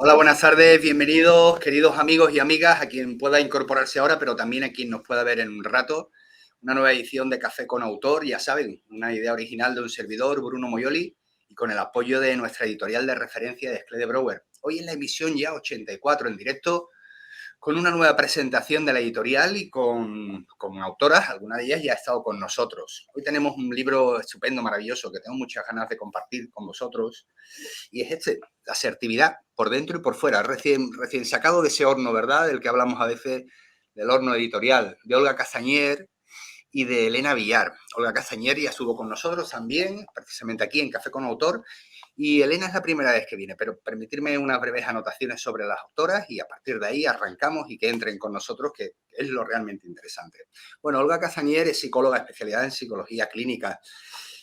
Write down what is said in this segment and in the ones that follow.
Hola, buenas tardes, bienvenidos queridos amigos y amigas, a quien pueda incorporarse ahora, pero también a quien nos pueda ver en un rato. Una nueva edición de Café con Autor, ya saben, una idea original de un servidor, Bruno Moyoli, y con el apoyo de nuestra editorial de referencia de Sclede Brouwer. Hoy en la emisión ya 84 en directo, con una nueva presentación de la editorial y con autoras, alguna de ellas ya ha estado con nosotros. Hoy tenemos un libro estupendo, maravilloso, que tengo muchas ganas de compartir con vosotros, y es la asertividad, por dentro y por fuera, recién sacado de ese horno, ¿verdad?, del que hablamos a veces, del horno editorial, de Olga Castañer y de Elena Villar. Olga Castañer ya estuvo con nosotros también, precisamente aquí en Café con Autor, y Elena es la primera vez que viene, pero permitirme unas breves anotaciones sobre las autoras y a partir de ahí arrancamos y que entren con nosotros, que es lo realmente interesante. Bueno, Olga Castañer es psicóloga especializada en psicología clínica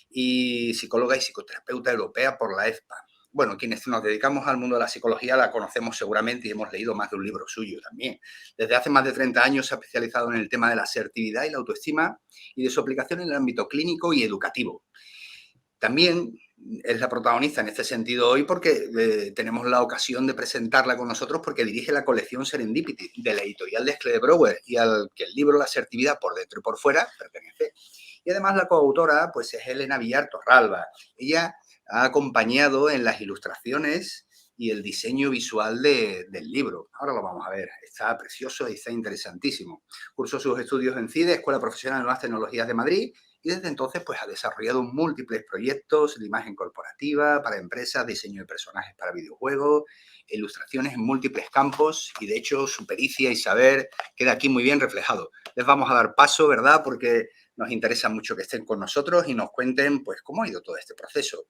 y psicóloga y psicoterapeuta europea por la EFPA. Bueno, quienes nos dedicamos al mundo de la psicología la conocemos seguramente y hemos leído más de un libro suyo también. Desde hace más de 30 años se ha especializado en el tema de la asertividad y la autoestima y de su aplicación en el ámbito clínico y educativo. También es la protagonista en este sentido hoy porque tenemos la ocasión de presentarla con nosotros porque dirige la colección Serendipity de la editorial de Sclede Brouwer y al que el libro La asertividad por dentro y por fuera pertenece. Y además la coautora pues es Elena Villar Torralba. Ella ha acompañado en las ilustraciones y el diseño visual del libro. Ahora lo vamos a ver. Está precioso y está interesantísimo. Cursó sus estudios en CIDE, Escuela Profesional de Nuevas Tecnologías de Madrid, y desde entonces pues ha desarrollado múltiples proyectos de imagen corporativa para empresas, diseño de personajes para videojuegos, ilustraciones en múltiples campos, y de hecho su pericia y saber queda aquí muy bien reflejado. Les vamos a dar paso, ¿verdad?, porque nos interesa mucho que estén con nosotros y nos cuenten pues cómo ha ido todo este proceso.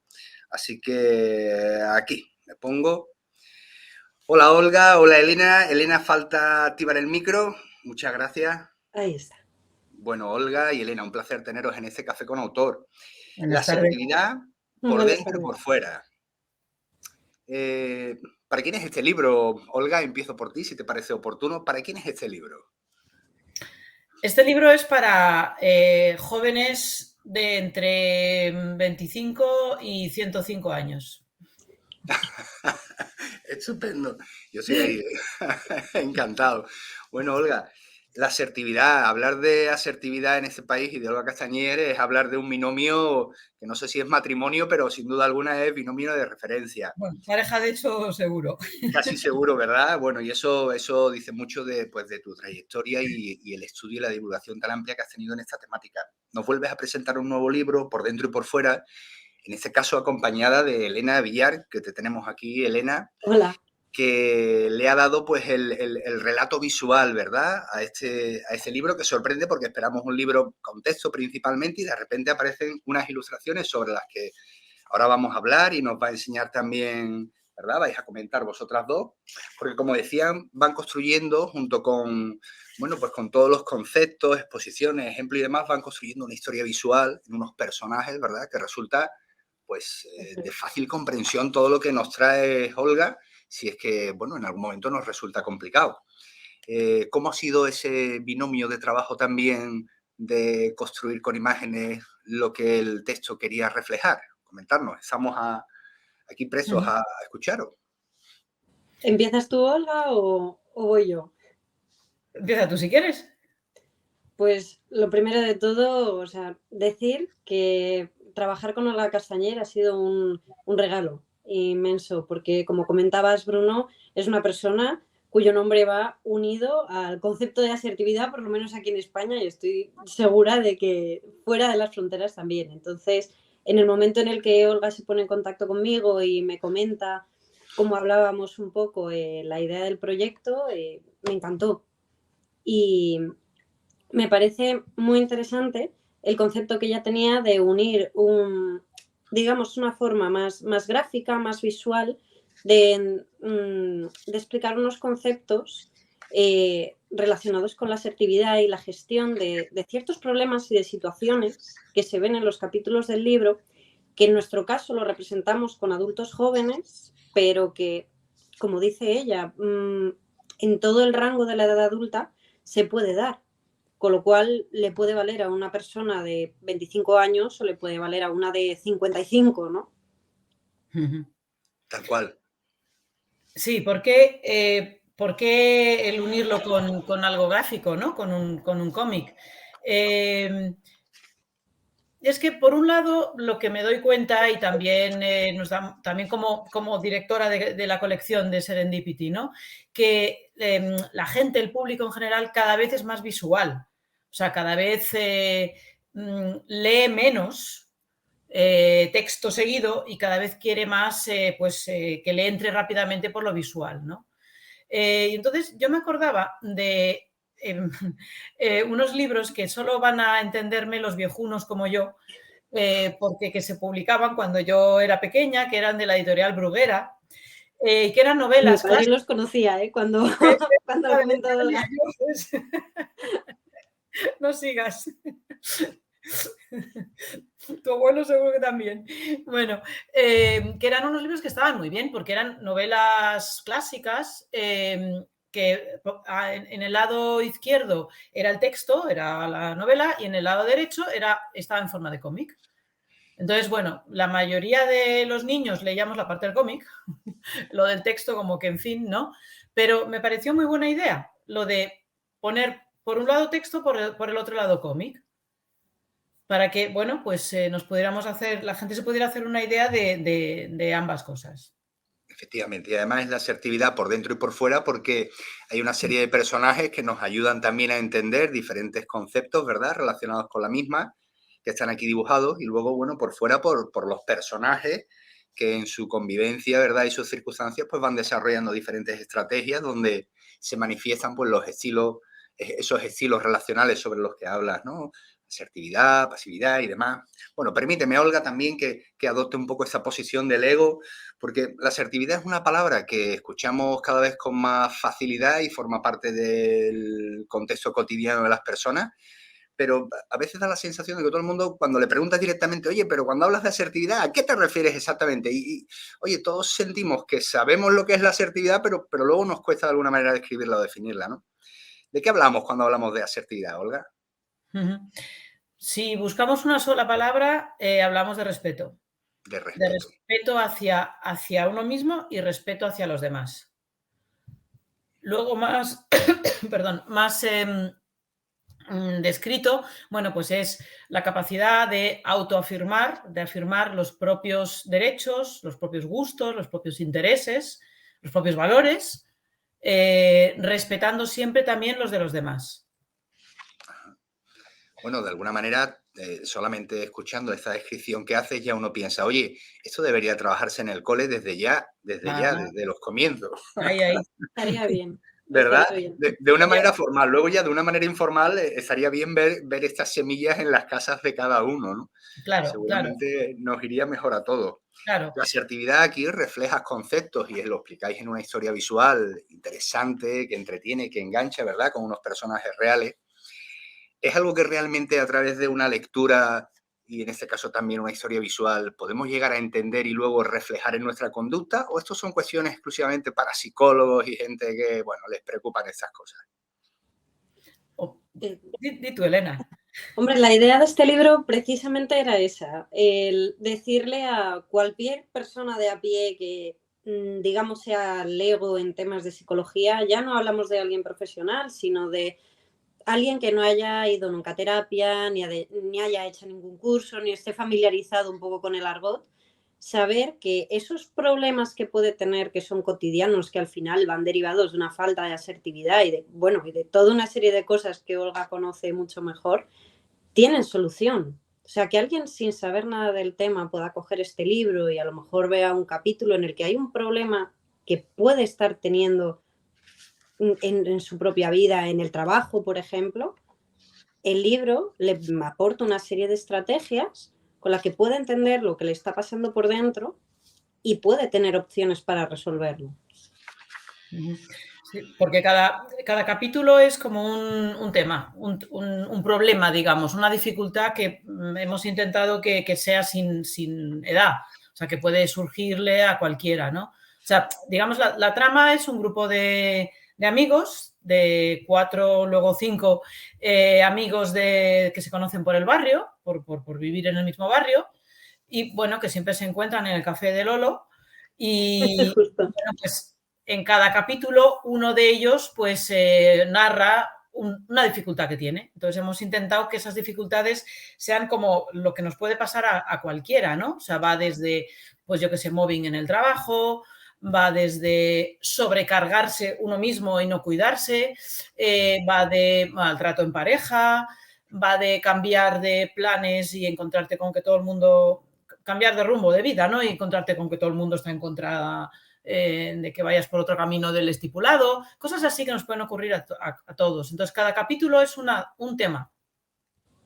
Así que aquí me pongo. Hola Olga, hola Elena. Elena, falta activar el micro. Muchas gracias. Ahí está. Bueno, Olga y Elena, un placer teneros en este Café con Autor. La Buenas tardes. asertividad por Buenas dentro y tardes. por fuera. ¿Para quién es este libro? Olga, empiezo por ti, si te parece oportuno. ¿Para quién es este libro? Este libro es para jóvenes de entre 25 y 105 años. Estupendo. Yo soy ahí encantado. Bueno, Olga, la asertividad, hablar de asertividad en este país y de Olga Castañer es hablar de un binomio que no sé si es matrimonio, pero sin duda alguna es binomio de referencia. Bueno, pareja de hecho seguro. Casi seguro, ¿verdad? Bueno, y eso dice mucho pues, de tu trayectoria y el estudio y la divulgación tan amplia que has tenido en esta temática. Nos vuelves a presentar un nuevo libro por dentro y por fuera, en este caso acompañada de Elena Villar, que te tenemos aquí, Elena, Hola. que le ha dado pues el relato visual, ¿verdad?, a este libro, que sorprende porque esperamos un libro con texto principalmente y de repente aparecen unas ilustraciones sobre las que ahora vamos a hablar y nos va a enseñar también, ¿verdad? Vais a comentar vosotras dos, porque como decían, van construyendo junto con, bueno, pues con todos los conceptos, exposiciones, ejemplos y demás, van construyendo una historia visual en unos personajes, ¿verdad?, que resulta pues de fácil comprensión todo lo que nos trae Olga, si es que, bueno, en algún momento nos resulta complicado. ¿Cómo ha sido ese binomio de trabajo también de construir con imágenes lo que el texto quería reflejar? Comentarnos, estamos aquí presos a escucharos. ¿Empiezas tú, Olga, o voy yo? Empieza tú si quieres. Pues lo primero de todo, o sea, decir que trabajar con Olga Castañer ha sido un regalo inmenso, porque como comentabas, Bruno, es una persona cuyo nombre va unido al concepto de asertividad, por lo menos aquí en España, y estoy segura de que fuera de las fronteras también. Entonces, en el momento en el que Olga se pone en contacto conmigo y me comenta cómo hablábamos un poco la idea del proyecto, me encantó. Y me parece muy interesante el concepto que ella tenía de unir digamos, una forma más gráfica, más visual, de explicar unos conceptos relacionados con la asertividad y la gestión de ciertos problemas y de situaciones que se ven en los capítulos del libro, que en nuestro caso lo representamos con adultos jóvenes, pero que, como dice ella, en todo el rango de la edad adulta se puede dar. Con lo cual le puede valer a una persona de 25 años o le puede valer a una de 55, ¿no? Tal cual. Sí, ¿por qué el unirlo con algo gráfico, ¿no? Con un cómic? Es que, por un lado, lo que me doy cuenta, y también, también como directora de la colección de Serendipity, ¿no? Que la gente, el público en general, cada vez es más visual. O sea, cada vez lee menos texto seguido y cada vez quiere más que le entre rápidamente por lo visual, ¿no? Y entonces yo me acordaba de unos libros que solo van a entenderme los viejunos como yo, porque que se publicaban cuando yo era pequeña, que eran de la editorial Bruguera, que eran Mi novelas padre clásicas. los conocía, cuando, cuando lo comentó Olga. No sigas. Tu abuelo seguro que también. Bueno, que eran unos libros que estaban muy bien, porque eran novelas clásicas que en el lado izquierdo era el texto, era la novela, y en el lado derecho estaba en forma de cómic. Entonces, bueno, la mayoría de los niños leíamos la parte del cómic, lo del texto como que, en fin, ¿no? Pero me pareció muy buena idea lo de poner por un lado texto, por el otro lado cómic, para que, bueno, pues la gente se pudiera hacer una idea de ambas cosas. Efectivamente, y además es la asertividad por dentro y por fuera, porque hay una serie de personajes que nos ayudan también a entender diferentes conceptos, ¿verdad?, relacionados con la misma, que están aquí dibujados, y luego, bueno, por fuera, por los personajes que en su convivencia, ¿verdad?, y sus circunstancias, pues van desarrollando diferentes estrategias donde se manifiestan, pues, esos estilos relacionales sobre los que hablas, ¿no? Asertividad, pasividad y demás. Bueno, permíteme, Olga, también que adopte un poco esta posición del ego, porque la asertividad es una palabra que escuchamos cada vez con más facilidad y forma parte del contexto cotidiano de las personas, pero a veces da la sensación de que todo el mundo, cuando le preguntas directamente, oye, pero cuando hablas de asertividad, ¿a qué te refieres exactamente? Oye, todos sentimos que sabemos lo que es la asertividad, pero luego nos cuesta de alguna manera describirla o definirla, ¿no? ¿De qué hablamos cuando hablamos de asertividad, Olga? Si buscamos una sola palabra, hablamos de respeto. De De respeto. respeto hacia uno mismo y respeto hacia los demás. Luego perdón, más descrito, bueno, pues es la capacidad de autoafirmar, de afirmar los propios derechos, los propios gustos, los propios intereses, los propios valores, respetando siempre también los de los demás. Bueno, de alguna manera, solamente escuchando esta descripción que haces, ya uno piensa, oye, esto debería trabajarse en el cole desde desde los comienzos. Ahí. Estaría bien. ¿Verdad? Estaría bien. De una manera formal. Luego ya de una manera informal estaría bien ver estas semillas en las casas de cada uno, ¿no? Claro, Seguramente nos iría mejor a todos. claro. La asertividad aquí refleja conceptos y lo explicáis en una historia visual interesante, que entretiene, que engancha, ¿verdad? Con unos personajes reales. ¿Es algo que realmente a través de una lectura, y en este caso también una historia visual, podemos llegar a entender y luego reflejar en nuestra conducta? ¿O esto son cuestiones exclusivamente para psicólogos y gente que, bueno, les preocupan estas cosas? Di tú, Elena. Hombre, la idea de este libro precisamente era esa, el decirle a cualquier persona de a pie que, digamos, sea lego en temas de psicología, ya no hablamos de alguien profesional, sino de alguien que no haya ido nunca a terapia, ni haya hecho ningún curso, ni esté familiarizado un poco con el argot, saber que esos problemas que puede tener, que son cotidianos, que al final van derivados de una falta de asertividad y de toda una serie de cosas que Olga conoce mucho mejor, tienen solución. O sea, que alguien sin saber nada del tema pueda coger este libro y a lo mejor vea un capítulo en el que hay un problema que puede estar teniendo en su propia vida, en el trabajo, por ejemplo, el libro le aporta una serie de estrategias con las que puede entender lo que le está pasando por dentro y puede tener opciones para resolverlo. Sí, porque cada capítulo es como un tema, un problema, digamos, una dificultad que hemos intentado que sea sin edad, o sea, que puede surgirle a cualquiera, ¿no? O sea, digamos, la trama es un grupo de amigos, de 4, luego 5 amigos que se conocen por el barrio, por vivir en el mismo barrio, y bueno, que siempre se encuentran en el café de Lolo y Justo. bueno, pues en cada capítulo uno de ellos pues narra una dificultad que tiene. Entonces hemos intentado que esas dificultades sean como lo que nos puede pasar a cualquiera, ¿no? O sea, va desde, pues yo que sé, mobbing en el trabajo, va desde sobrecargarse uno mismo y no cuidarse, va de maltrato en pareja, va de cambiar de planes y encontrarte con que todo el mundo, cambiar de rumbo de vida, ¿no? Y encontrarte con que todo el mundo está en contra de que vayas por otro camino del estipulado, cosas así que nos pueden ocurrir a todos. Entonces, cada capítulo es un tema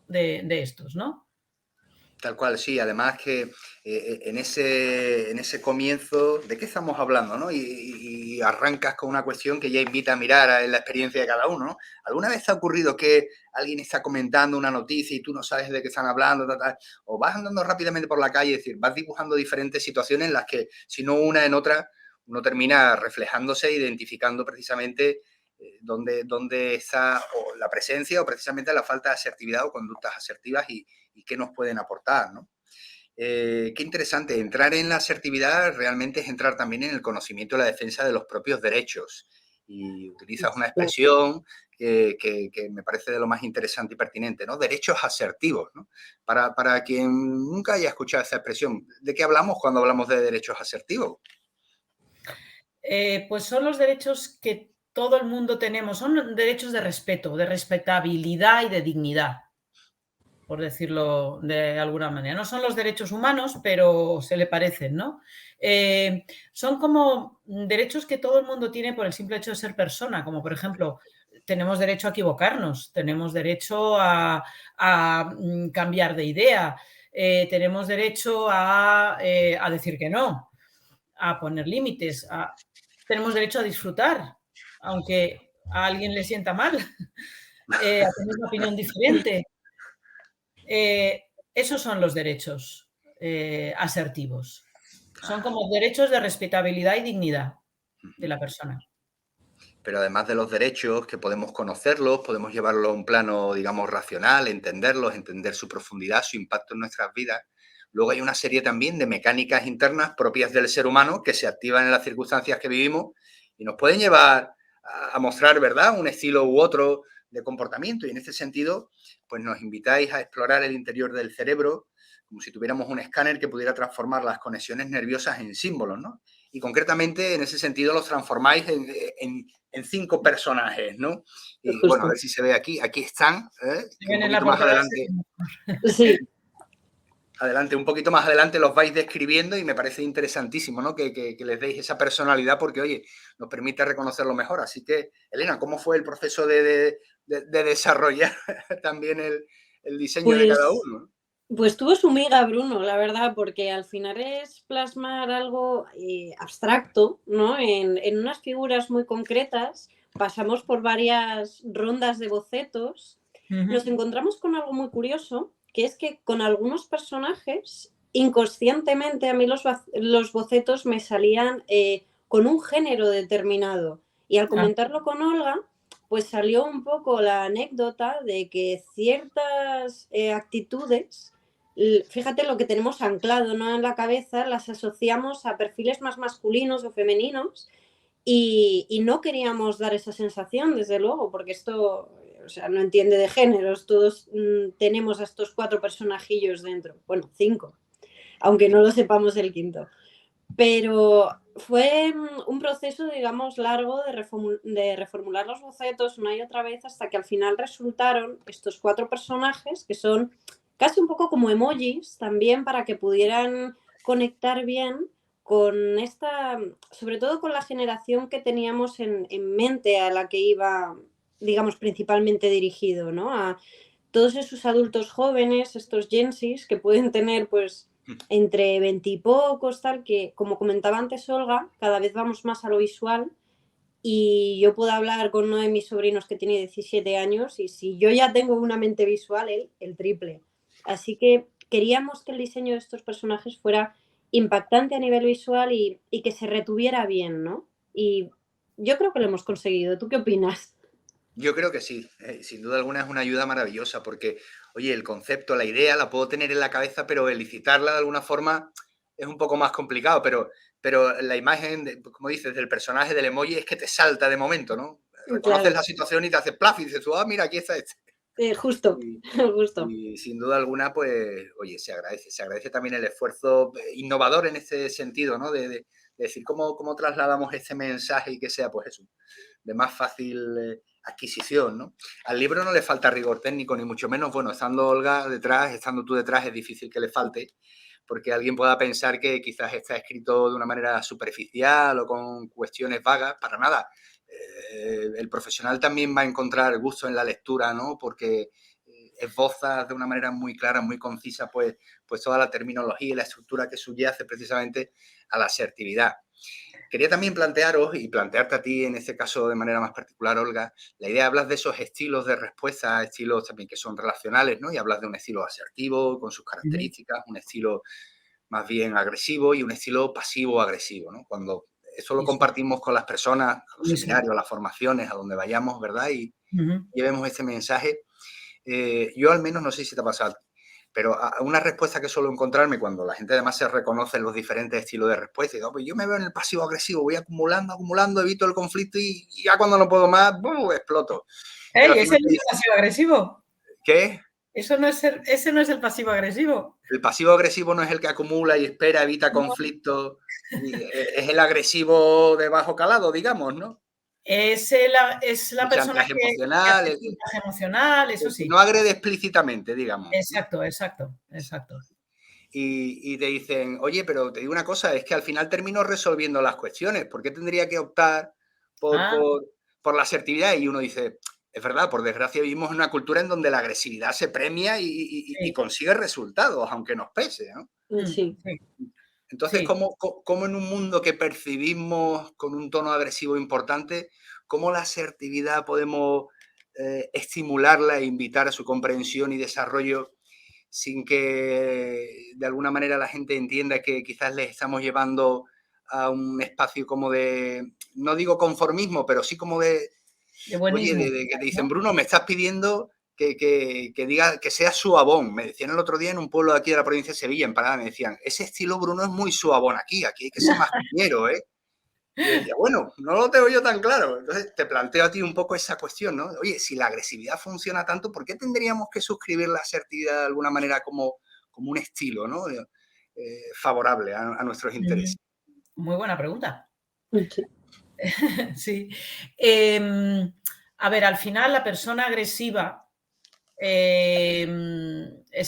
de estos, ¿no? Tal cual, sí. Además que en ese comienzo, ¿de qué estamos hablando? ¿No? Y arrancas con una cuestión que ya invita a mirar en la experiencia de cada uno, ¿no? ¿Alguna vez te ha ocurrido que alguien está comentando una noticia y tú no sabes de qué están hablando, o vas andando rápidamente por la calle, es decir, vas dibujando diferentes situaciones en las que, si no una en otra, uno termina reflejándose e identificando precisamente dónde está o la presencia o precisamente la falta de asertividad o conductas asertivas y qué nos pueden aportar, ¿no? Qué interesante, entrar en la asertividad realmente es entrar también en el conocimiento y la defensa de los propios derechos. Y utilizas una expresión que me parece de lo más interesante y pertinente, ¿no? Derechos asertivos, ¿no? Para quien nunca haya escuchado esa expresión, ¿de qué hablamos cuando hablamos de derechos asertivos? Pues son los derechos que todo el mundo tenemos, son derechos de respeto, de respetabilidad y de dignidad, por decirlo de alguna manera. No son los derechos humanos, pero se le parecen, ¿no? Son como derechos que todo el mundo tiene por el simple hecho de ser persona, como por ejemplo, tenemos derecho a equivocarnos, tenemos derecho a cambiar de idea, tenemos derecho a decir que no, a poner límites, tenemos derecho a disfrutar, aunque a alguien le sienta mal, a tener una opinión diferente. Esos son los derechos asertivos. Son como derechos de respetabilidad y dignidad de la persona. Pero además de los derechos, que podemos conocerlos, podemos llevarlo a un plano, digamos, racional, entenderlos, entender su profundidad, su impacto en nuestras vidas. Luego hay una serie también de mecánicas internas propias del ser humano que se activan en las circunstancias que vivimos y nos pueden llevar a mostrar, ¿verdad?, un estilo u otro de comportamiento. Y en este sentido, pues nos invitáis a explorar el interior del cerebro como si tuviéramos un escáner que pudiera transformar las conexiones nerviosas en símbolos, ¿no? Y concretamente, en ese sentido, los transformáis en 5 personajes, ¿no? Y bueno, a ver si se ve aquí. Aquí están, Si ven un en la poquito más portada, adelante. Sí. Adelante, un poquito más adelante los vais describiendo y me parece interesantísimo, ¿no? Que les deis esa personalidad porque, oye, nos permite reconocerlo mejor. Así que, Elena, ¿cómo fue el proceso de desarrollar también el diseño de cada Pues, uno? pues tuvo su miga, Bruno, la verdad, porque al final es plasmar algo abstracto, ¿no? En unas figuras muy concretas. Pasamos por varias rondas de bocetos. Nos encontramos con algo muy curioso, que es que con algunos personajes, inconscientemente a mí los bocetos me salían con un género determinado. Y al comentarlo con Olga, pues salió un poco la anécdota de que ciertas actitudes, fíjate lo que tenemos anclado, ¿no?, en la cabeza, las asociamos a perfiles más masculinos o femeninos y no queríamos dar esa sensación, desde luego, porque esto, o sea, no entiende de géneros, todos tenemos a estos 4 personajillos dentro, bueno, 5, aunque no lo sepamos el quinto. Pero fue un proceso, digamos, largo de reformular los bocetos una y otra vez hasta que al final resultaron estos 4 personajes que son casi un poco como emojis también para que pudieran conectar bien con esta, sobre todo con la generación que teníamos en mente a la que iba, digamos, principalmente dirigido, ¿no? A todos esos adultos jóvenes, estos Gensis, que pueden tener pues entre 20 y pocos, tal, que como comentaba antes Olga, cada vez vamos más a lo visual y yo puedo hablar con uno de mis sobrinos que tiene 17 años y si yo ya tengo una mente visual, él el triple. Así que queríamos que el diseño de estos personajes fuera impactante a nivel visual y que se retuviera bien, ¿no? Y yo creo que lo hemos conseguido. ¿Tú qué opinas? Yo creo que sí, sin duda alguna es una ayuda maravillosa porque, oye, el concepto, la idea la puedo tener en la cabeza, pero elicitarla de alguna forma es un poco más complicado, pero pero la imagen, como dices, del personaje del emoji es que te salta de momento, ¿no? Reconoces Claro. la situación y te haces plaf y dices tú, mira, aquí está este. Justo, Y, justo. y sin duda alguna, pues, oye, se agradece también el esfuerzo innovador en este sentido, ¿no? De decir cómo trasladamos este mensaje y que sea, pues eso, de más fácil adquisición, ¿no? Al libro no le falta rigor técnico, ni mucho menos, bueno, estando Olga detrás, estando tú detrás, es difícil que le falte, porque alguien pueda pensar que quizás está escrito de una manera superficial o con cuestiones vagas, para nada. El profesional también va a encontrar gusto en la lectura, ¿no? Porque esboza de una manera muy clara, muy concisa, pues toda la terminología y la estructura que subyace precisamente a la asertividad. Quería también plantearos y plantearte a ti, en este caso de manera más particular, Olga, la idea, hablas de esos estilos de respuesta, estilos también que son relacionales, ¿no? Y hablas de un estilo asertivo con sus características, un estilo más bien agresivo y un estilo pasivo-agresivo, ¿no? Cuando eso lo compartimos con las personas, a los seminarios, a las formaciones, a donde vayamos, ¿verdad? Y llevemos este mensaje. Yo al menos, no sé si te ha pasado, pero una respuesta que suelo encontrarme cuando la gente además se reconoce en los diferentes estilos de respuesta, y digo, pues yo me veo en el pasivo-agresivo, voy acumulando, evito el conflicto y ya cuando no puedo más, exploto. ¡Ey! ¿Ese no es el pasivo-agresivo? ¿Qué? Ese no es el pasivo-agresivo. El pasivo-agresivo no es el que acumula y espera, evita conflictos, es el agresivo de bajo calado, digamos, ¿no? Es la persona chantaje que emocional, hace chantaje emocional, eso sí. No agrede explícitamente, digamos. Exacto. Y te dicen, oye, pero te digo una cosa, es que al final termino resolviendo las cuestiones, ¿por qué tendría que optar por la asertividad? Y uno dice, es verdad, por desgracia vivimos en una cultura en donde la agresividad se premia y consigue resultados, aunque nos pese, ¿no? Sí. Entonces, ¿cómo en un mundo que percibimos con un tono agresivo importante, cómo la asertividad podemos estimularla e invitar a su comprensión y desarrollo sin que de alguna manera la gente entienda que quizás les estamos llevando a un espacio como de, no digo conformismo, pero sí como de oye, que te dicen, ¿no? Bruno, me estás pidiendo que diga que sea suavón. Me decían el otro día en un pueblo de aquí de la provincia de Sevilla, en Parada, me decían, ese estilo Bruno es muy suavón aquí hay que ser más piñero, ¿eh? Y yo decía, bueno, no lo tengo yo tan claro. Entonces te planteo a ti un poco esa cuestión, ¿no? Oye, si la agresividad funciona tanto, ¿por qué tendríamos que suscribir la asertividad de alguna manera como un estilo, ¿no? Favorable a nuestros intereses? Muy buena pregunta. Sí. Sí. A ver, al final la persona agresiva,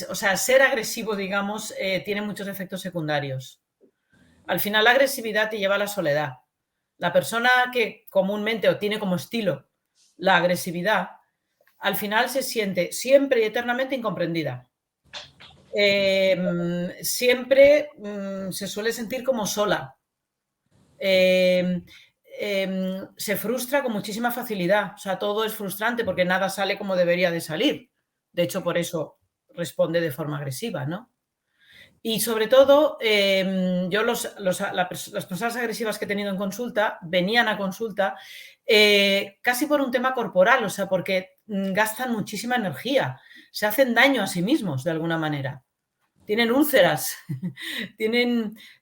o sea, ser agresivo, digamos, tiene muchos efectos secundarios. Al final la agresividad te lleva a la soledad. La persona que comúnmente o tiene como estilo la agresividad, al final se siente siempre y eternamente incomprendida. Siempre se suele sentir como sola. Se frustra con muchísima facilidad. O sea, todo es frustrante porque nada sale como debería de salir. De hecho, por eso responde de forma agresiva, ¿no? Y sobre todo, yo las personas agresivas que he tenido en consulta venían a consulta casi por un tema corporal, o sea, porque gastan muchísima energía, se hacen daño a sí mismos de alguna manera. Tienen úlceras,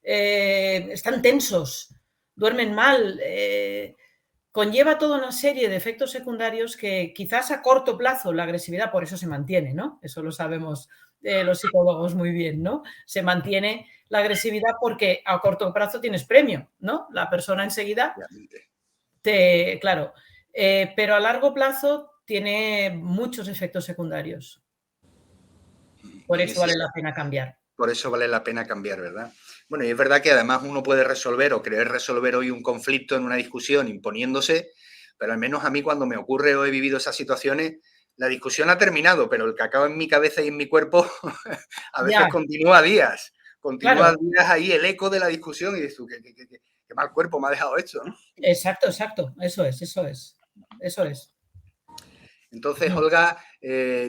están tensos, duermen mal. Conlleva toda una serie de efectos secundarios que quizás a corto plazo la agresividad por eso se mantiene, ¿no? Eso lo sabemos los psicólogos muy bien, ¿no? Se mantiene la agresividad porque a corto plazo tienes premio, ¿no? La persona enseguida claro, pero a largo plazo tiene muchos efectos secundarios. Por eso vale la pena cambiar. Por eso vale la pena cambiar, ¿verdad? Bueno, y es verdad que además uno puede resolver o querer resolver hoy un conflicto en una discusión imponiéndose, pero al menos a mí cuando me ocurre o he vivido esas situaciones, la discusión ha terminado, pero el que acaba en mi cabeza y en mi cuerpo a veces continúa días. Continúa días ahí el eco de la discusión y dices tú, qué mal cuerpo me ha dejado esto, ¿no? Exacto. Eso es. Entonces, Olga,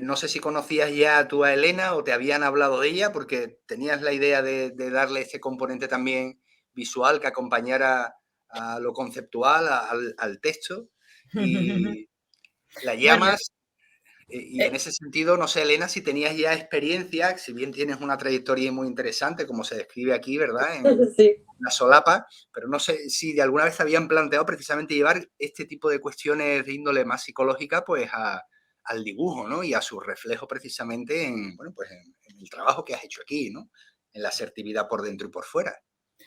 no sé si conocías ya tú a Elena o te habían hablado de ella, porque tenías la idea de darle ese componente también visual que acompañara a lo conceptual, al texto, y la llamas. Y en ese sentido, no sé, Elena, si tenías ya experiencia, si bien tienes una trayectoria muy interesante, como se describe aquí, ¿verdad? Sí. una solapa, pero no sé si de alguna vez habían planteado precisamente llevar este tipo de cuestiones de índole más psicológica pues al dibujo, ¿no? Y a su reflejo precisamente en, bueno, pues en el trabajo que has hecho aquí, ¿no? En la asertividad por dentro y por fuera.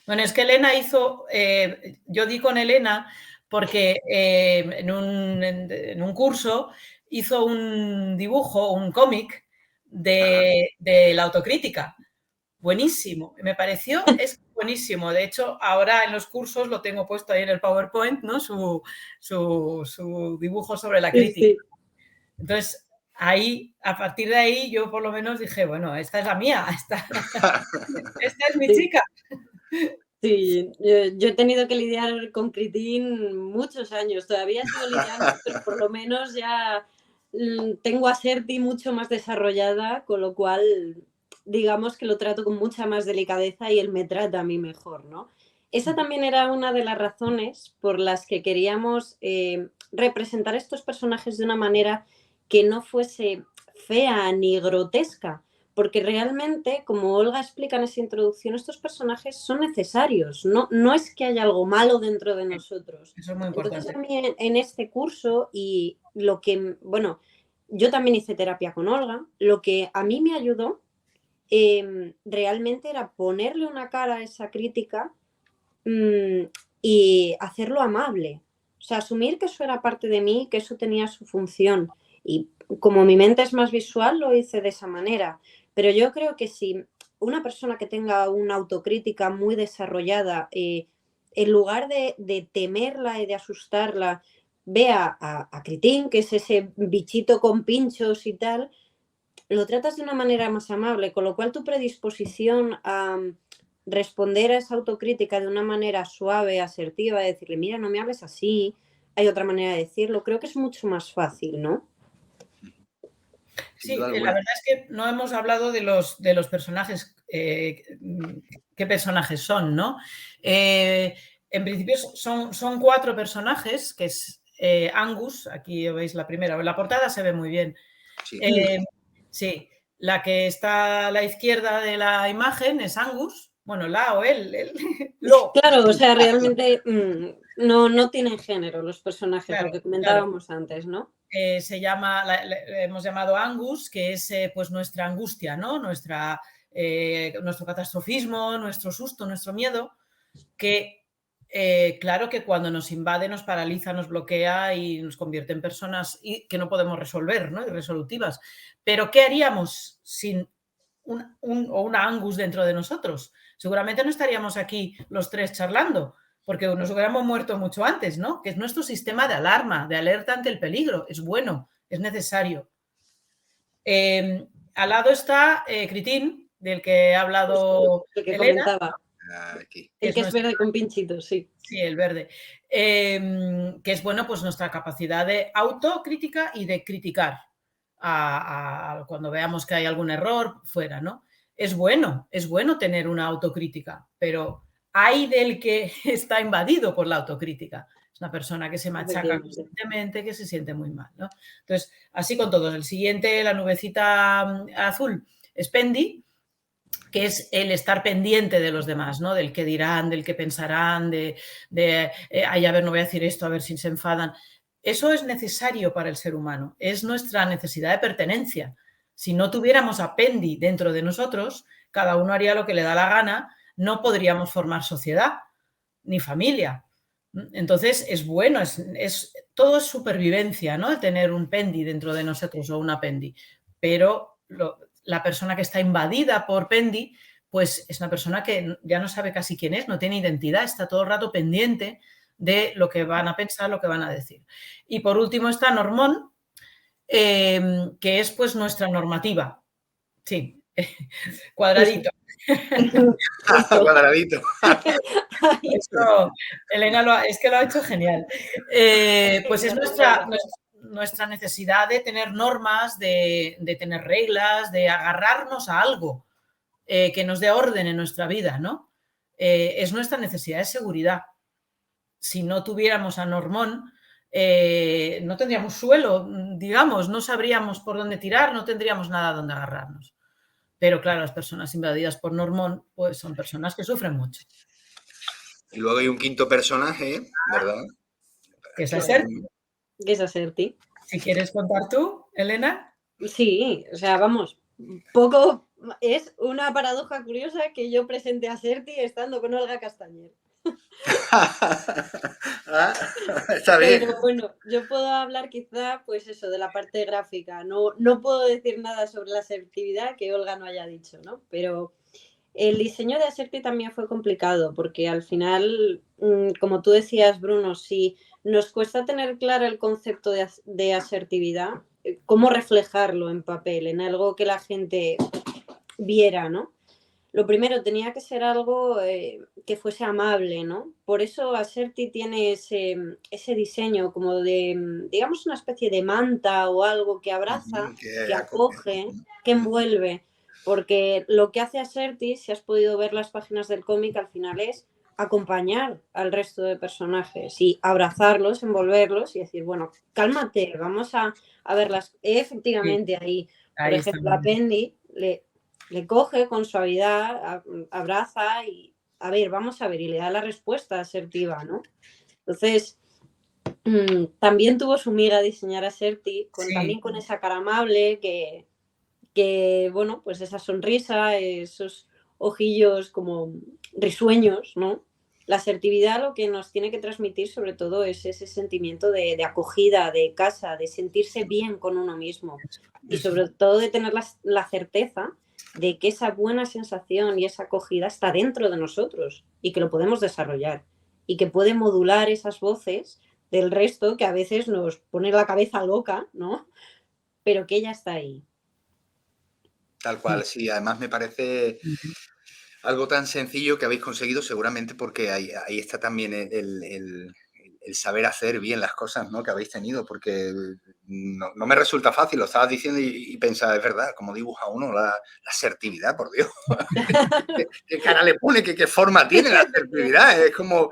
Bueno, es que Elena hizo, yo di con Elena porque en un curso hizo un dibujo, un cómic de la autocrítica. Buenísimo, me pareció, es buenísimo. De hecho, ahora en los cursos lo tengo puesto ahí en el PowerPoint, ¿no? Su dibujo sobre la crítica. Sí. Entonces, ahí, a partir de ahí, yo por lo menos dije, bueno, esta es la mía, esta es mi chica. Sí, yo he tenido que lidiar con Critín muchos años, todavía sigo lidiando, pero por lo menos ya tengo a Serti mucho más desarrollada, con lo cual digamos que lo trato con mucha más delicadeza y él me trata a mí mejor, ¿no? Esa también era una de las razones por las que queríamos representar estos personajes de una manera que no fuese fea ni grotesca, porque realmente, como Olga explica en esa introducción, estos personajes son necesarios, no es que haya algo malo dentro de nosotros. Eso es muy importante. Entonces, a mí en este curso, y lo que, bueno, yo también hice terapia con Olga, lo que a mí me ayudó realmente era ponerle una cara a esa crítica y hacerlo amable. O sea, asumir que eso era parte de mí, que eso tenía su función. Y como mi mente es más visual, lo hice de esa manera. Pero yo creo que si una persona que tenga una autocrítica muy desarrollada, en lugar de temerla y de asustarla, vea a Critín, que es ese bichito con pinchos y tal, lo tratas de una manera más amable, con lo cual tu predisposición a responder a esa autocrítica de una manera suave, asertiva, de decirle, mira, no me hables así, hay otra manera de decirlo, creo que es mucho más fácil, ¿no? Sí, la verdad es que no hemos hablado de los personajes, qué personajes son, ¿no? En principio son 4 personajes, que es Angus, aquí veis la primera, en la portada se ve muy bien. Sí. Sí, la que está a la izquierda de la imagen es Angus, bueno, la o él lo. Claro, o sea, realmente no tienen género los personajes, Claro, lo que comentábamos antes, ¿no? Se llama, hemos llamado Angus, que es pues nuestra angustia, ¿no? Nuestro catastrofismo, nuestro susto, nuestro miedo, que claro que cuando nos invade nos paraliza, nos bloquea y nos convierte en personas que no podemos resolver, ¿no? Irresolutivas. Pero ¿qué haríamos sin una Angus dentro de nosotros? Seguramente no estaríamos aquí los 3 charlando, porque nos hubiéramos muerto mucho antes, ¿no? Que es nuestro sistema de alarma, de alerta ante el peligro. Es bueno, es necesario. Al lado está Critín, del que ha hablado el que Elena. comentaba. Aquí. El que es verde con pinchitos, sí. Sí, el verde. Que es, bueno, pues nuestra capacidad de autocrítica y de criticar cuando veamos que hay algún error fuera, ¿no? Es bueno tener una autocrítica, pero hay del que está invadido por la autocrítica. Es una persona que se machaca constantemente, que se siente muy mal, ¿no? Entonces, así con todos. El siguiente, la nubecita azul, es Pendy, que es el estar pendiente de los demás, ¿no? Del que dirán, del que pensarán, ay, a ver, no voy a decir esto, a ver si se enfadan. Eso es necesario para el ser humano, es nuestra necesidad de pertenencia. Si no tuviéramos a Pendy dentro de nosotros, cada uno haría lo que le da la gana, no podríamos formar sociedad ni familia. Entonces, es bueno, todo es supervivencia, ¿no? Tener un Pendy dentro de nosotros o una Pendy, pero la persona que está invadida por Pendy, pues es una persona que ya no sabe casi quién es, no tiene identidad, está todo el rato pendiente de lo que van a pensar, lo que van a decir. Y por último está Normón, que es pues nuestra normativa. Sí, cuadradito. Cuadradito. Esto, Elena es que lo ha hecho genial. Pues es nuestra necesidad de tener normas, de tener reglas, de agarrarnos a algo que nos dé orden en nuestra vida, ¿no? Es nuestra necesidad de seguridad. Si no tuviéramos a Normón, no tendríamos suelo, digamos, no sabríamos por dónde tirar, no tendríamos nada donde agarrarnos. Pero claro, las personas invadidas por Normón pues son personas que sufren mucho. Y luego hay un quinto personaje, ¿verdad? Que es Aserti. Que es Aserti. Si quieres contar tú, Elena. Sí, o sea, vamos, poco... Es una paradoja curiosa que yo presente a Aserti estando con Olga Castañer. Está bien. Pero bueno, yo puedo hablar quizá, pues eso, de la parte gráfica. No puedo decir nada sobre la asertividad que Olga no haya dicho, ¿no? Pero el diseño de Aserti también fue complicado porque al final, como tú decías, Bruno, si nos cuesta tener claro el concepto de asertividad, cómo reflejarlo en papel, en algo que la gente viera, ¿no? Lo primero, tenía que ser algo que fuese amable, ¿no? Por eso Aserti tiene ese diseño como de, digamos, una especie de manta o algo que abraza, que acoge, que envuelve. Porque lo que hace Aserti, si has podido ver las páginas del cómic, al final es acompañar al resto de personajes y abrazarlos, envolverlos y decir, bueno, cálmate, vamos a verlas. Efectivamente, ahí, por ejemplo, a Pendy le coge con suavidad, abraza y, a ver, vamos a ver, y le da la respuesta asertiva, ¿no? Entonces, también tuvo su miga diseñar a Aserti, también con esa cara amable que, bueno, pues esa sonrisa, esos ojillos como risueños, ¿no? La asertividad lo que nos tiene que transmitir sobre todo es ese sentimiento de acogida, de casa, de sentirse bien con uno mismo y sobre todo de tener la certeza de que esa buena sensación y esa acogida está dentro de nosotros y que lo podemos desarrollar y que puede modular esas voces del resto que a veces nos pone la cabeza loca, ¿no? Pero que ella está ahí. Tal cual, sí. Además me parece algo tan sencillo que habéis conseguido seguramente porque ahí está también el saber hacer bien las cosas, ¿no?, que habéis tenido, porque no me resulta fácil, lo estabas diciendo y pensaba, es verdad, como dibuja uno la asertividad, por Dios. ¿Qué cara le pone? ¿Qué forma tiene la asertividad? Es como...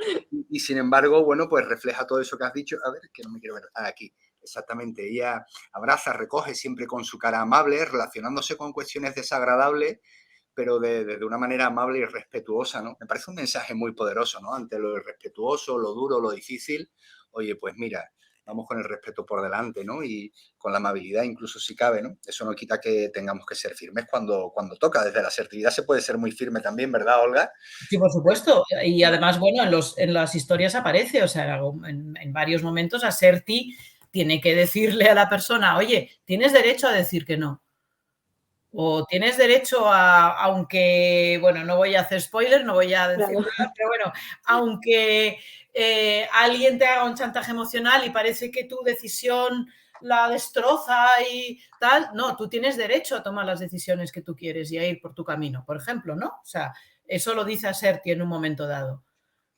Y sin embargo, bueno, pues refleja todo eso que has dicho. A ver, que no me quiero ver. Aquí. Exactamente. Ella abraza, recoge siempre con su cara amable, relacionándose con cuestiones desagradables, pero de una manera amable y respetuosa, ¿no? Me parece un mensaje muy poderoso, ¿no? Ante lo irrespetuoso, lo duro, lo difícil, oye, pues mira, vamos con el respeto por delante, ¿no? Y con la amabilidad, incluso si cabe, ¿no? Eso no quita que tengamos que ser firmes cuando toca. Desde la asertividad se puede ser muy firme también, ¿verdad, Olga? Sí, por supuesto. Y además, bueno, en las historias aparece, o sea, en varios momentos Aserti tiene que decirle a la persona, oye, tienes derecho a decir que no. O tienes derecho a, aunque, bueno, no voy a hacer spoiler, no voy a decir nada, pero bueno, aunque alguien te haga un chantaje emocional y parece que tu decisión la destroza y tal, no, tú tienes derecho a tomar las decisiones que tú quieres y a ir por tu camino, por ejemplo, ¿no? O sea, eso lo dice Aserti en un momento dado.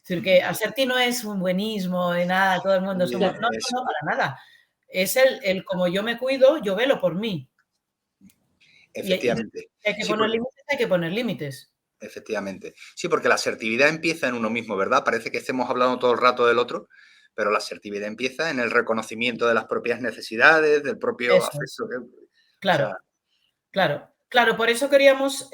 Es decir, que Aserti no es un buenismo de nada, todo el mundo somos... No, para nada. Es el como yo me cuido, yo velo por mí. Efectivamente. Y hay que poner límites, hay que poner límites. Efectivamente. Sí, porque la asertividad empieza en uno mismo, ¿verdad? Parece que estemos hablando todo el rato del otro, pero la asertividad empieza en el reconocimiento de las propias necesidades, del propio afecto. Claro, o sea, claro. Por eso queríamos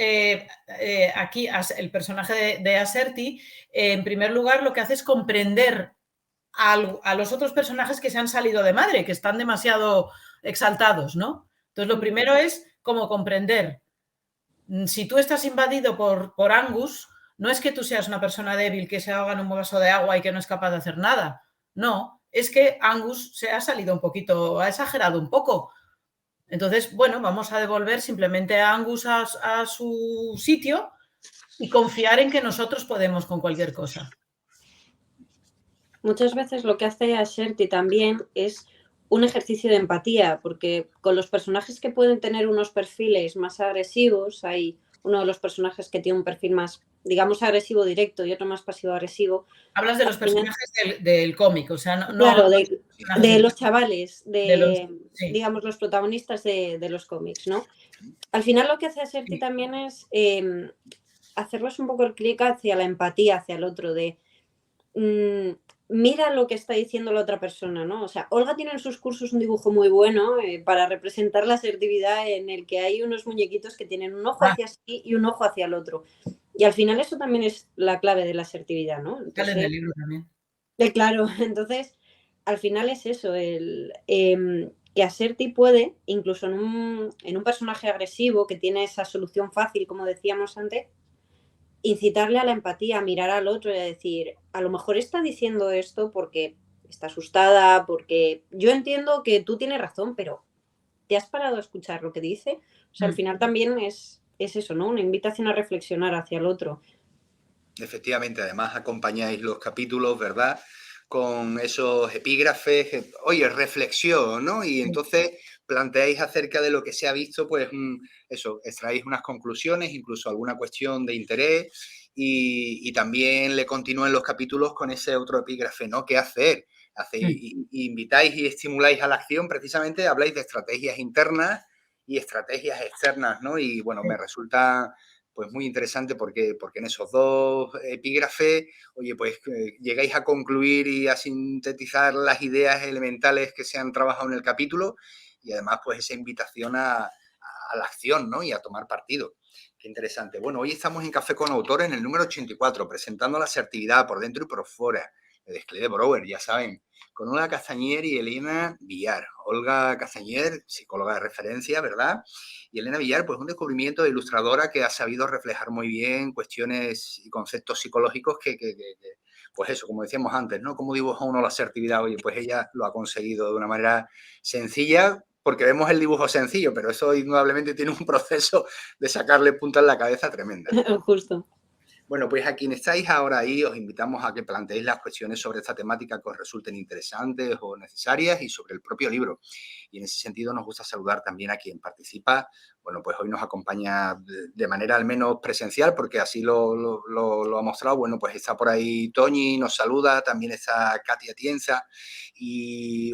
aquí el personaje de Aserti, en primer lugar, lo que hace es comprender a los otros personajes que se han salido de madre, que están demasiado exaltados, ¿no? Entonces, lo primero es como comprender. Si tú estás invadido por Angus, no es que tú seas una persona débil que se ahoga en un vaso de agua y que no es capaz de hacer nada. No, es que Angus se ha salido un poquito, ha exagerado un poco. Entonces, bueno, vamos a devolver simplemente a Angus a su sitio y confiar en que nosotros podemos con cualquier cosa. Muchas veces lo que hace Aserti también es un ejercicio de empatía, porque con los personajes que pueden tener unos perfiles más agresivos, hay uno de los personajes que tiene un perfil más, digamos, agresivo directo y otro más pasivo-agresivo. Hablas de los personajes del cómic, o sea, no... Claro, de los chavales, digamos, los protagonistas de los cómics, ¿no? Al final lo que hace Aserti también es hacerles un poco el clic hacia la empatía, hacia el otro, de... mira lo que está diciendo la otra persona, ¿no? O sea, Olga tiene en sus cursos un dibujo muy bueno para representar la asertividad, en el que hay unos muñequitos que tienen un ojo hacia sí y un ojo hacia el otro. Y al final eso también es la clave de la asertividad, ¿no? Sale en el Entonces, libro también. claro, entonces al final es eso, que Aserti puede, incluso en un personaje agresivo que tiene esa solución fácil, como decíamos antes, incitarle a la empatía, a mirar al otro y a decir, a lo mejor está diciendo esto porque está asustada, porque yo entiendo que tú tienes razón, pero ¿te has parado a escuchar lo que dice? O sea, al final también es eso, ¿no? Una invitación a reflexionar hacia el otro. Efectivamente, además acompañáis los capítulos, ¿verdad? Con esos epígrafes, oye, reflexión, ¿no? Y entonces planteáis acerca de lo que se ha visto, pues eso, extraéis unas conclusiones, incluso alguna cuestión de interés y también le continúen los capítulos con ese otro epígrafe, ¿no? ¿Qué hacer? Invitáis y estimuláis a la acción, precisamente habláis de estrategias internas y estrategias externas, ¿no? Y bueno, me resulta pues muy interesante porque en esos dos epígrafes, oye, pues llegáis a concluir y a sintetizar las ideas elementales que se han trabajado en el capítulo y además pues esa invitación a la acción, ¿no? Y a tomar partido. Qué interesante. Bueno, hoy estamos en Café con Autor en el número 84, presentando la asertividad por dentro y por fuera, de Desclé de Brouwer, ya saben, con Olga Castañer y Elena Villar. Olga Castañer, psicóloga de referencia, ¿verdad? Y Elena Villar, pues un descubrimiento de ilustradora que ha sabido reflejar muy bien cuestiones y conceptos psicológicos pues eso, como decíamos antes, ¿no? ¿Cómo dibuja uno la asertividad? Oye, pues ella lo ha conseguido de una manera sencilla, porque vemos el dibujo sencillo, pero eso indudablemente tiene un proceso de sacarle punta en la cabeza tremenda. Justo. Bueno, pues a quienes estáis ahora ahí, os invitamos a que planteéis las cuestiones sobre esta temática que os resulten interesantes o necesarias y sobre el propio libro. Y en ese sentido nos gusta saludar también a quien participa. Bueno, pues hoy nos acompaña de manera al menos presencial, porque así lo ha mostrado. Bueno, pues está por ahí Toñi, nos saluda, también está Katia Tienza y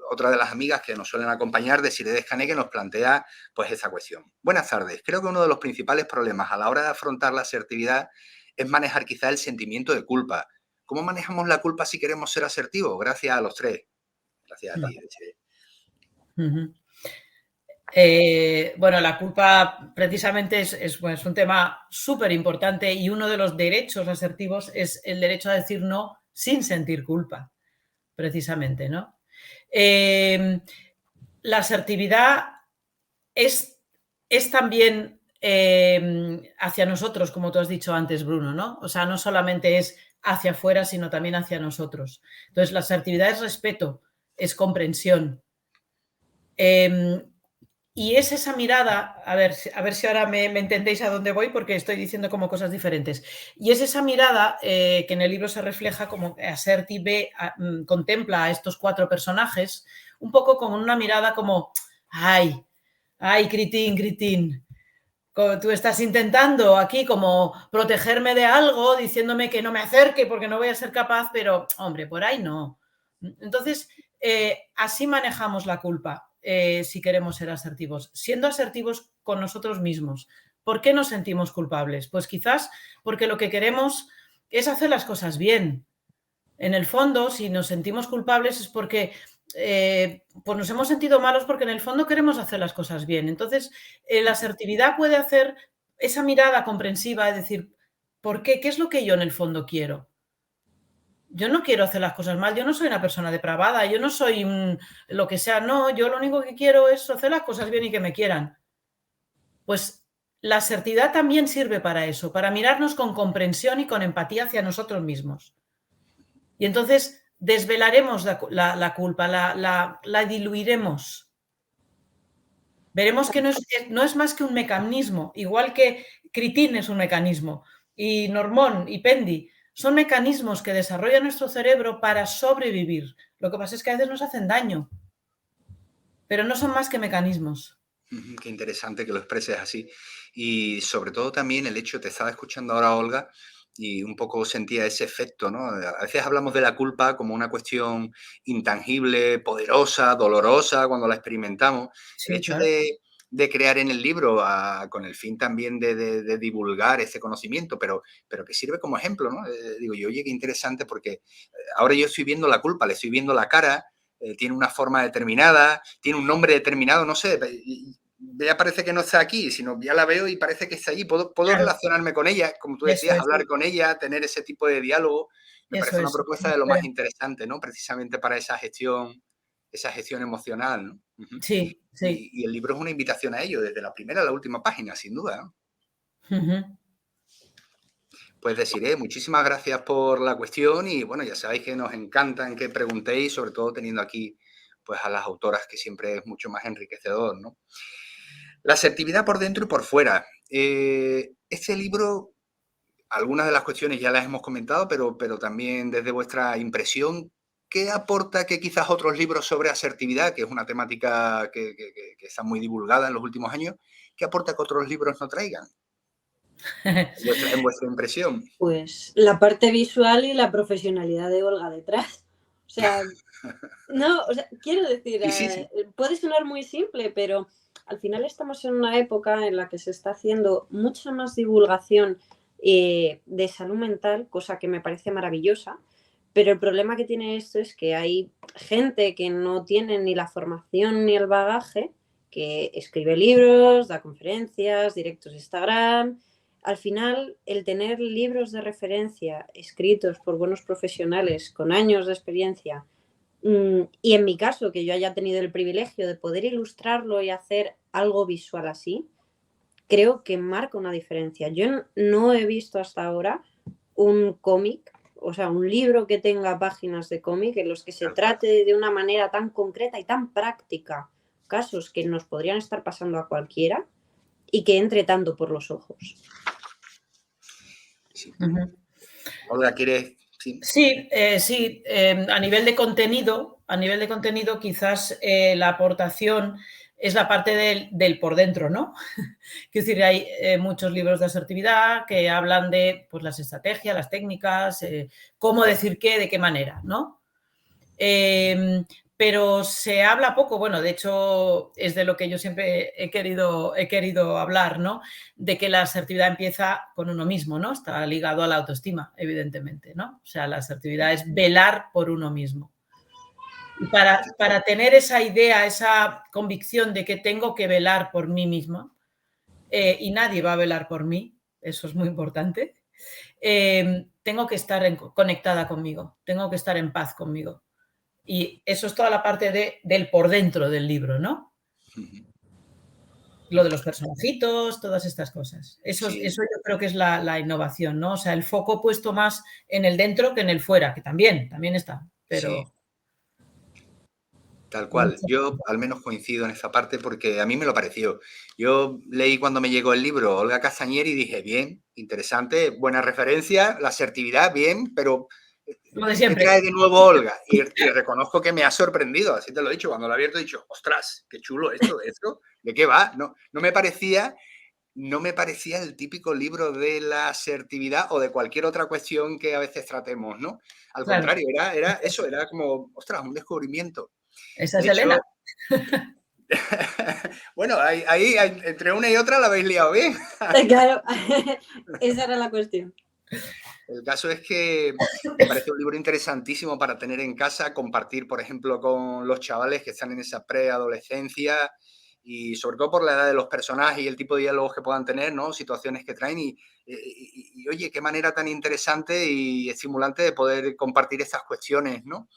otra de las amigas que nos suelen acompañar, Desiree Descané, que nos plantea pues esta cuestión. Buenas tardes. Creo que uno de los principales problemas a la hora de afrontar la asertividad es manejar quizá el sentimiento de culpa. ¿Cómo manejamos la culpa si queremos ser asertivos? Gracias a los tres. Gracias a ti, Desiree. Bueno, la culpa precisamente es un tema súper importante y uno de los derechos asertivos es el derecho a decir no sin sentir culpa, precisamente, ¿no? La asertividad es también hacia nosotros, como tú has dicho antes, Bruno, ¿no? O sea, no solamente es hacia afuera, sino también hacia nosotros. Entonces, la asertividad es respeto, es comprensión. Y es esa mirada, a ver si ahora me entendéis a dónde voy, porque estoy diciendo como cosas diferentes. Y es esa mirada que en el libro se refleja como Aserti contempla a estos 4 personajes un poco con una mirada como, ay, Critín, tú estás intentando aquí como protegerme de algo, diciéndome que no me acerque porque no voy a ser capaz, pero, hombre, por ahí no. Entonces, así manejamos la culpa. Si queremos ser asertivos, siendo asertivos con nosotros mismos. ¿Por qué nos sentimos culpables? Pues quizás porque lo que queremos es hacer las cosas bien. En el fondo, si nos sentimos culpables es porque pues nos hemos sentido malos porque en el fondo queremos hacer las cosas bien. Entonces, la asertividad puede hacer esa mirada comprensiva, es decir, ¿por qué? ¿Qué es lo que yo en el fondo quiero? Yo no quiero hacer las cosas mal, yo no soy una persona depravada, yo no soy lo que sea, no, yo lo único que quiero es hacer las cosas bien y que me quieran. Pues la asertividad también sirve para eso, para mirarnos con comprensión y con empatía hacia nosotros mismos. Y entonces desvelaremos la culpa, la diluiremos. Veremos que no es más que un mecanismo, igual que Critín es un mecanismo, y Normón y Pendi son mecanismos que desarrolla nuestro cerebro para sobrevivir. Lo que pasa es que a veces nos hacen daño, pero no son más que mecanismos. Qué interesante que lo expreses así. Y sobre todo también el hecho, te estaba escuchando ahora, Olga, y un poco sentía ese efecto, ¿no? A veces hablamos de la culpa como una cuestión intangible, poderosa, dolorosa cuando la experimentamos. El Sí, hecho claro. de crear en el libro con el fin también de divulgar ese conocimiento, pero que sirve como ejemplo, ¿no? Digo yo, oye, qué interesante porque ahora yo estoy viendo la culpa, le estoy viendo la cara, tiene una forma determinada, tiene un nombre determinado, no sé, ya parece que no está aquí, sino ya la veo y parece que está allí. Puedo Claro. relacionarme con ella, como tú Eso decías, es. hablar con ella, tener ese tipo de diálogo. Me Eso parece una es. propuesta de lo más interesante, ¿no? Precisamente para esa gestión emocional, ¿no? Ujú. Sí, sí. Y el libro es una invitación a ello, desde la primera a la última página, sin duda, ¿no? Ujú. Pues Desiree, muchísimas gracias por la cuestión y bueno, ya sabéis que nos encantan que preguntéis, sobre todo teniendo aquí pues a las autoras, que siempre es mucho más enriquecedor, ¿no? La asertividad por dentro y por fuera. Este libro, algunas de las cuestiones ya las hemos comentado, pero también desde vuestra impresión, ¿qué aporta que quizás otros libros sobre asertividad, que es una temática que está muy divulgada en los últimos años, qué aporta que otros libros no traigan? En vuestra impresión. Pues la parte visual y la profesionalidad de Olga detrás. O sea, no, o sea, quiero decir, Sí, sí, sí. puede sonar muy simple, pero al final estamos en una época en la que se está haciendo mucha más divulgación de salud mental, cosa que me parece maravillosa, pero el problema que tiene esto es que hay gente que no tiene ni la formación ni el bagaje, que escribe libros, da conferencias, directos de Instagram. Al final, el tener libros de referencia escritos por buenos profesionales con años de experiencia, y en mi caso, que yo haya tenido el privilegio de poder ilustrarlo y hacer algo visual así, creo que marca una diferencia. Yo no he visto hasta ahora un cómic, o sea, un libro que tenga páginas de cómic en los que se trate de una manera tan concreta y tan práctica casos que nos podrían estar pasando a cualquiera y que entre tanto por los ojos. Sí. Ujú. Olga, ¿quieres? Sí. Sí, sí. A nivel de contenido, quizás la aportación es la parte del por dentro, ¿no? Quiero decir, hay muchos libros de asertividad que hablan de pues, las estrategias, las técnicas, cómo decir qué, de qué manera, ¿no? Pero se habla poco, bueno, de hecho es de lo que yo siempre he querido hablar, ¿no? De que la asertividad empieza con uno mismo, ¿no? Está ligado a la autoestima, evidentemente, ¿no? O sea, la asertividad es velar por uno mismo. Y para tener esa idea, esa convicción de que tengo que velar por mí misma, y nadie va a velar por mí, eso es muy importante, tengo que estar conectada conmigo, tengo que estar en paz conmigo. Y eso es toda la parte del por dentro del libro, ¿no? Lo de los personajitos, todas estas cosas. Eso Sí. yo creo que es la innovación, ¿no? O sea, el foco puesto más en el dentro que en el fuera, que también está, pero... Sí. Tal cual. Yo al menos coincido en esa parte porque a mí me lo pareció. Yo leí cuando me llegó el libro Olga Castañer y dije, bien, interesante, buena referencia, la asertividad, bien, pero Lo de ¿qué siempre. trae de nuevo Olga? Y reconozco que me ha sorprendido, así te lo he dicho, cuando lo he abierto he dicho, ostras, qué chulo esto, ¿de qué va? No me parecía el típico libro de la asertividad o de cualquier otra cuestión que a veces tratemos, ¿no? Al Claro. contrario, era eso, era como, ostras, un descubrimiento. Esa De es Elena. hecho, bueno, ahí entre una y otra la habéis liado bien. Claro, esa era la cuestión. El caso es que me parece un libro interesantísimo para tener en casa, compartir, por ejemplo, con los chavales que están en esa preadolescencia y sobre todo por la edad de los personajes y el tipo de diálogos que puedan tener, ¿no? Situaciones que traen y oye, qué manera tan interesante y estimulante de poder compartir estas cuestiones, ¿no?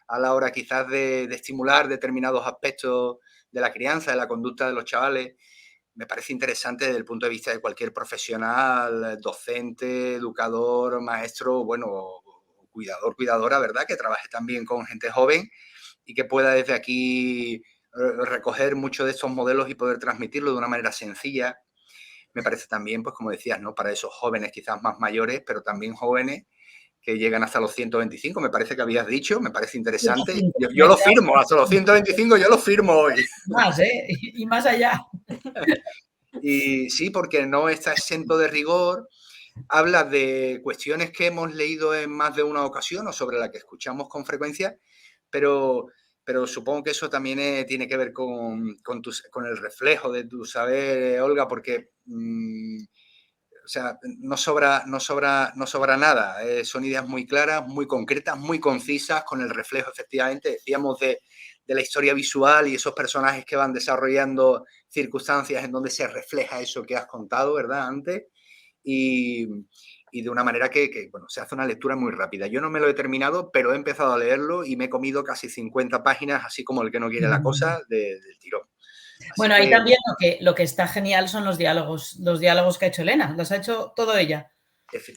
A la hora quizás de estimular determinados aspectos de la crianza, de la conducta de los chavales. Me parece interesante desde el punto de vista de cualquier profesional, docente, educador, maestro, bueno, cuidador, cuidadora, ¿verdad? Que trabaje también con gente joven y que pueda desde aquí recoger muchos de estos modelos y poder transmitirlo de una manera sencilla. Me parece también, pues como decías, ¿no? Para esos jóvenes quizás más mayores, pero también jóvenes que llegan hasta los 125, me parece que habías dicho, me parece interesante. Yo lo firmo, hasta los 125 yo lo firmo hoy. Más, ¿eh? Y más allá. Y sí, porque no está exento de rigor, habla de cuestiones que hemos leído en más de una ocasión o sobre las que escuchamos con frecuencia, pero supongo que eso también tiene que ver con el reflejo de tu saber, Olga, porque o sea, no sobra nada. Son ideas muy claras, muy concretas, muy concisas, con el reflejo, efectivamente, decíamos, de la historia visual y esos personajes que van desarrollando circunstancias en donde se refleja eso que has contado, ¿verdad? Antes. Y de una manera que, bueno, se hace una lectura muy rápida. Yo no me lo he terminado, pero he empezado a leerlo y me he comido casi 50 páginas, así como el que no quiere la cosa, del tirón. Así bueno, ahí que, también lo que está genial son los diálogos que ha hecho Elena, los ha hecho todo ella.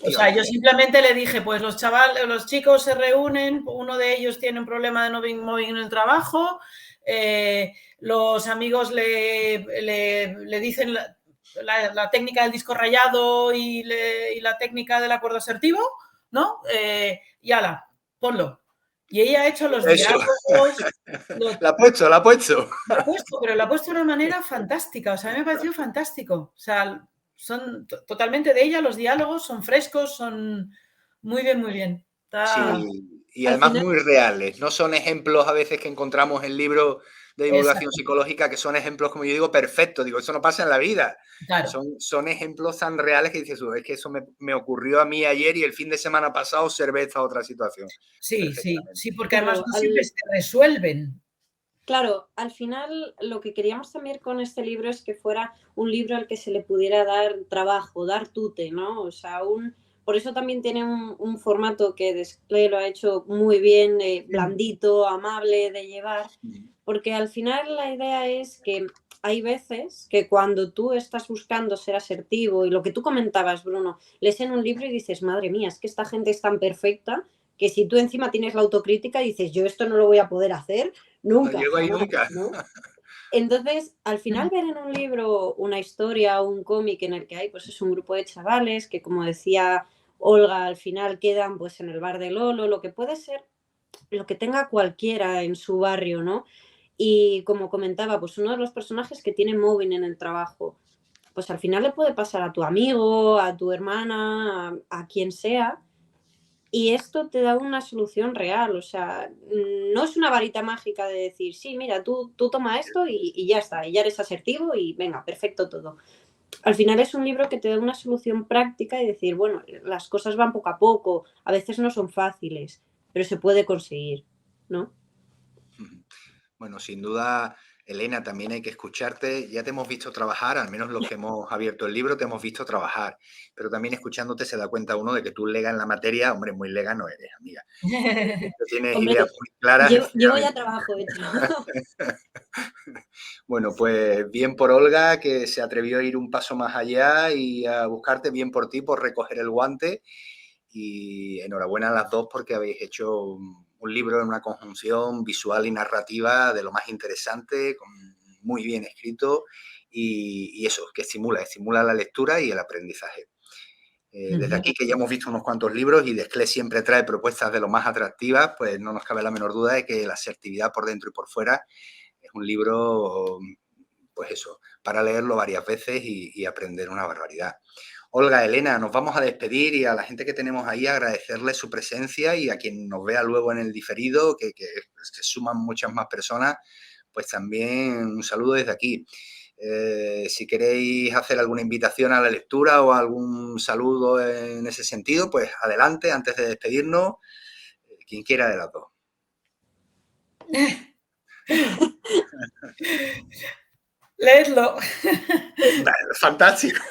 O sea, yo simplemente le dije, pues los chicos se reúnen, uno de ellos tiene un problema de no mobbing en el trabajo, los amigos le dicen la técnica del disco rayado y la técnica del acuerdo asertivo, ¿no? Y ala, ponlo. Y ella ha hecho los diálogos. La ha puesto. La ha puesto, pero la ha puesto de una manera fantástica. O sea, a mí me ha parecido fantástico. O sea, son totalmente de ella, los diálogos son frescos, son muy bien, muy bien. Sí, y además muy reales. No son ejemplos a veces que encontramos en libros de divulgación psicológica que son ejemplos, como yo digo, perfectos. Digo, eso no pasa en la vida. Claro. Son ejemplos tan reales que dices, es que eso me ocurrió a mí ayer y el fin de semana pasado observé esta otra situación. Sí, porque además no siempre se resuelven. Claro, al final lo que queríamos también con este libro es que fuera un libro al que se le pudiera dar trabajo, dar tute, ¿no? O sea, por eso también tiene un formato que Desclée lo ha hecho muy bien, blandito, amable de llevar, porque al final la idea es que hay veces que cuando tú estás buscando ser asertivo y lo que tú comentabas, Bruno, lees en un libro y dices, madre mía, es que esta gente es tan perfecta que si tú encima tienes la autocrítica y dices, yo esto no lo voy a poder hacer, nunca. No llego ahí nunca. ¿No? Entonces, al final ver en un libro una historia o un cómic en el que hay, pues es un grupo de chavales que, como decía Olga, al final quedan pues en el bar de Lolo, lo que puede ser, lo que tenga cualquiera en su barrio, ¿no? Y como comentaba, pues uno de los personajes que tiene mobbing en el trabajo, pues al final le puede pasar a tu amigo, a tu hermana, a quien sea, y esto te da una solución real, o sea, no es una varita mágica de decir, sí, mira, tú toma esto y ya está, y ya eres asertivo y venga, perfecto todo. Al final es un libro que te da una solución práctica y decir, bueno, las cosas van poco a poco, a veces no son fáciles, pero se puede conseguir, ¿no? Bueno, sin duda, Elena, también hay que escucharte. Ya te hemos visto trabajar, al menos los que hemos abierto el libro te hemos visto trabajar, pero también escuchándote se da cuenta uno de que tú lega en la materia, hombre, muy lega no eres, amiga. Tú tienes Hombre, ideas muy claras. Llevo ya trabajo hecho. Bueno, pues bien por Olga, que se atrevió a ir un paso más allá y a buscarte, bien por ti, por recoger el guante. Y enhorabuena a las dos porque habéis hecho un libro en una conjunción visual y narrativa de lo más interesante, muy bien escrito y eso, que estimula la lectura y el aprendizaje. Desde aquí, que ya hemos visto unos cuantos libros y Desclée siempre trae propuestas de lo más atractivas, pues no nos cabe la menor duda de que la asertividad por dentro y por fuera es un libro, pues eso, para leerlo varias veces y aprender una barbaridad. Olga, Elena, nos vamos a despedir y a la gente que tenemos ahí agradecerle su presencia y a quien nos vea luego en el diferido, que se suman muchas más personas, pues también un saludo desde aquí. Si queréis hacer alguna invitación a la lectura o algún saludo en ese sentido, pues adelante, antes de despedirnos, quien quiera de las dos. Leedlo. Fantástico.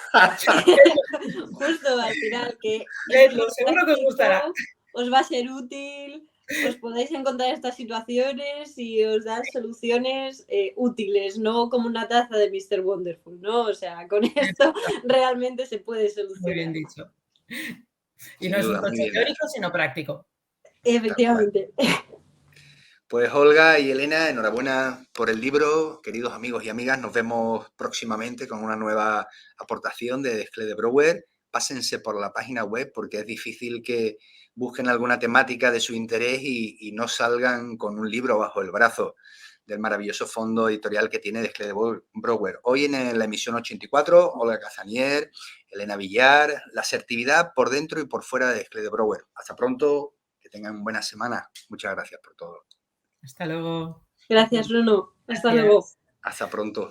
Justo al final, que leedlo, seguro que os gustará. Os va a ser útil, os podéis encontrar estas situaciones y os dan soluciones útiles, no como una taza de Mr. Wonderful, ¿no? O sea, con esto realmente se puede solucionar. Muy bien dicho. Y no es un coche teórico, sino práctico. Efectivamente. Pues Olga y Elena, enhorabuena por el libro. Queridos amigos y amigas, nos vemos próximamente con una nueva aportación de Desclée de Brouwer. Pásense por la página web porque es difícil que busquen alguna temática de su interés y no salgan con un libro bajo el brazo del maravilloso fondo editorial que tiene Desclée de Brouwer. Hoy en la emisión 84, Olga Cazanier, Elena Villar, la asertividad por dentro y por fuera de Desclée de Brouwer. Hasta pronto, que tengan buena semana. Muchas gracias por todo. Hasta luego. Gracias, Bruno. Hasta luego. Hasta pronto.